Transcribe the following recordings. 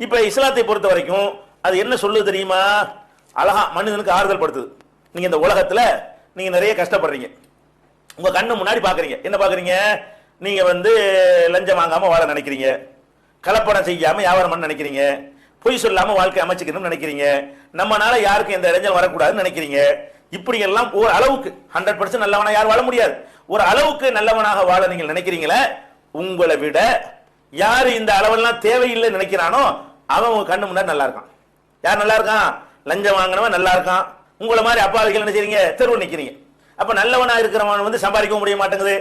இப்ப இஸ்லாத்தை பொறுத்த வரைக்கும் அது என்ன சொல்லுது தெரியுமா? அழகா மனிதனுக்கு ஆறுதல் படுத்துது. நீங்க இந்த உலகத்துல நீங்க நிறைய கஷ்டப்படுறீங்க, உங்க கண்ணு முன்னாடி பாக்குறீங்க. என்ன பாக்குறீங்க? நீங்க லஞ்சம் வாங்காம வாழ நினைக்கிறீங்க, கலப்படம் செய்யாம வியாபாரம் பண்ண நினைக்கிறீங்க, பொய் சொல்லாம வாழ்க்கை அமைச்சுக்கணும்னு நினைக்கிறீங்க, நம்மனால யாருக்கும் எந்த இடைஞ்சல் வரக்கூடாதுன்னு நினைக்கிறீங்க. இப்படி எல்லாம் ஒரு அளவுக்கு 100% நல்லவனா யார் வாழ முடியாது. ஒரு அளவுக்கு நல்லவனாக வாழ நீங்கள் நினைக்கிறீங்களே, உங்களை விட யாரு இந்த அளவெல்லாம் தேவையில்லைன்னு நினைக்கிறானோ அவன் உங்க கண்ணு முன்னாடி நல்லா இருக்கான். யார் நல்லா இருக்கான்? லஞ்சம் வாங்கினவன் நல்லா இருக்கான். உங்களை மாதிரி அப்பாவிகள் என்ன செய்றீங்க? தெருவு நிக்கிறீங்க. அப்ப நல்லவனா இருக்கிறவன் சம்பாதிக்கவும் முடிய மாட்டேங்குது,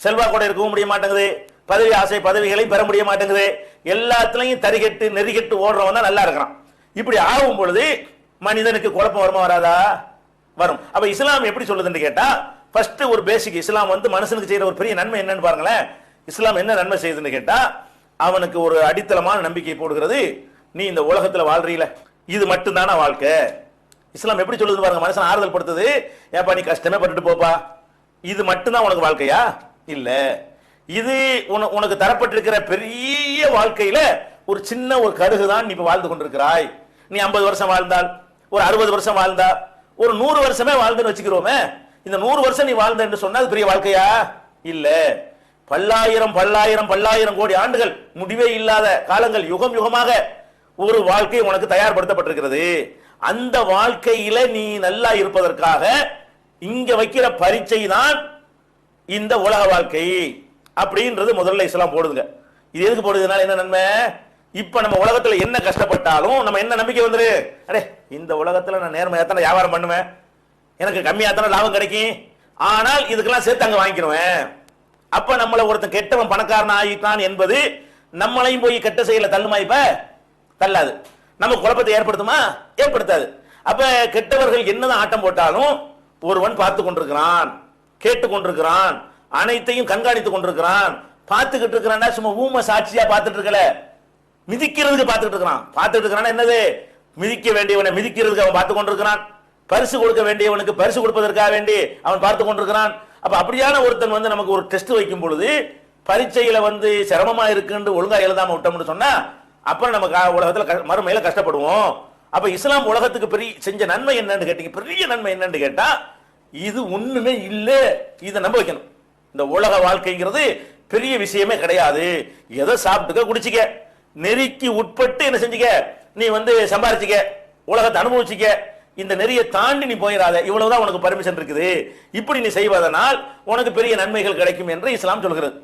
செல்வா கூட இருக்கவும் முடிய மாட்டேங்குது, பதவி ஆசை பதவிகளை பெற முடிய மாட்டேங்குது, எல்லாத்துலயும் தரிகட்டு நெறிகட்டு ஓடுறவன் தான் நல்லா இருக்கிறான். இப்படி ஆகும் பொழுது மனிதனுக்கு குழப்பம் வருமா வராதா? வரும். அப்ப இஸ்லாம் எப்படி சொல்லுதுன்னு கேட்டா, ஃபர்ஸ்ட் ஒரு பேசிக் இஸ்லாம் மனுஷனுக்கு செய்யற ஒரு பெரிய நன்மை என்னன்னு பாருங்களேன். இஸ்லாம் என்ன நன்மை செய்யுதுன்னு கேட்டா, அவனுக்கு ஒரு அடித்தளமான நம்பிக்கை போடுகிறது. நீ இந்த உலகத்துல வாழ்றீல, இது மட்டும்தான வாழ்க்கை. இஸ்லாம் எப்படி சொல்லுது பாருங்க, மனுஷன் ஆறுதல் படுத்துது. ஏப்பா நீ கஷ்டமே பட்டுட்டு போப்பா, இது மட்டும்தான் உனக்கு வாழ்க்கையா? இல்ல, இது உனக்கு தரப்பட்டிருக்கிற பெரிய வாழ்க்கையில ஒரு சின்ன ஒரு கடுகு தான் நீ இப்ப வாழ்ந்து கொண்டிருக்கிறாய். நீ 50 வருஷம் வாழ்ந்தால், ஒரு 60 வருஷம் வாழ்ந்தா, ஒரு 100 வருஷமே வாழ்ந்துன்னு வச்சுக்கிறோமே, இந்த 100 வருஷம் நீ வாழ்ந்த என்று சொன்னா அது பெரிய வாழ்க்கையா? இல்ல, பல்லாயிரம் பல்லாயிரம் பல்லாயிரம் கோடி ஆண்டுகள், முடிவே இல்லாத காலங்கள், யுகம் யுகமாக ஒரு வாழ்க்கை உனக்கு தயார்படுத்தப்பட்டிருக்கிறது. அந்த வாழ்க்கையில நீ நல்லா இருப்பதற்காக இங்க வைக்கிற பரீட்சை தான் இந்த உலக வாழ்க்கை அப்படின்றது முதல்ல இஸ்லாம் போடுதுங்க. இது எதுக்கு போடுதுனால என்ன நன்மை? இப்ப நம்ம உலகத்துல என்ன கஷ்டப்பட்டாலும் நம்ம என்ன நம்பிக்கை வந்துரு, அடே இந்த உலகத்துல நான் நேர்மையா தானே வியாபாரம் பண்ணுவேன், எனக்கு கம்மியா தானே லாபம் கிடைக்கும், ஆனால் இதுக்கெல்லாம் சேர்த்து அங்க வாங்கிக்கிடுவேன். அப்ப நம்மள ஒருத்தன் கெட்டவன் பணக்காரன் ஆகிட்டான் என்பது நம்மளையும் போய் கெட்ட செயல தள்ளுமா? இப்ப தள்ளாது. நம்ம குழப்பத்தை ஏற்படுத்துமா? ஏற்படுத்தாது. அப்ப கெட்டவர்கள் என்னதான் ஆட்டம் போட்டாலும் ஒருவன் பார்த்து கொண்டிருக்கிறான், கேட்டு கொண்டிருக்கிறான், அனைத்தையும் கண்காணித்துக் கொண்டிருக்கிறான். பார்த்துக்கிட்டு இருக்கிறான், சும்மா ஊம சாட்சியா பார்த்துட்டு இருக்கல, மிதிக்கிறதுக்கு பார்த்துட்டு இருக்கிறான். பார்த்துட்டு இருக்கிறான் என்னது? மிதிக்க வேண்டியவனை மிதிக்கிறதுக்கு அவன் பார்த்து கொண்டிருக்கிறான், பரிசு கொடுக்க வேண்டியவனுக்கு பரிசு கொடுப்பதற்காக வேண்டி அவன் பார்த்து கொண்டிருக்கிறான். அப்ப அப்படியான ஒருத்தன் நமக்கு ஒரு டெஸ்ட் வைக்கும் பொழுது பரீட்சையில சிரமமா இருக்குன்னு ஒழுங்கா எழுதாம விட்டோம்னு சொன்னா அப்புறம் நம்ம உலகத்துல மறுமையில கஷ்டப்படுவோம். அப்ப இஸ்லாம் உலகத்துக்கு பெரிய செஞ்ச நன்மை என்னன்னு கேட்டீங்க, பெரிய நன்மை என்னன்னு கேட்டா, இது ஒண்ணுமே இல்ல, இதை நம்ப வைக்கணும். இந்த உலக வாழ்க்கைங்கிறது பெரிய விஷயமே கிடையாது. எதை சாப்பிட்டுக்க குடிச்சிக்க, நெறிக்கு உட்பட்டு என்ன செஞ்சுக்க, நீ சம்பாரிச்சிக்க, உலகத்தை அனுபவிச்சிக்க, இந்த நெறியை தாண்டி நீ போயிடாத, இவ்வளவுதான் உனக்கு பர்மிஷன் இருக்குது. இப்படி நீ செய்வதனால் உனக்கு பெரிய நன்மைகள் கிடைக்கும் என்று இஸ்லாம் சொல்கிறது.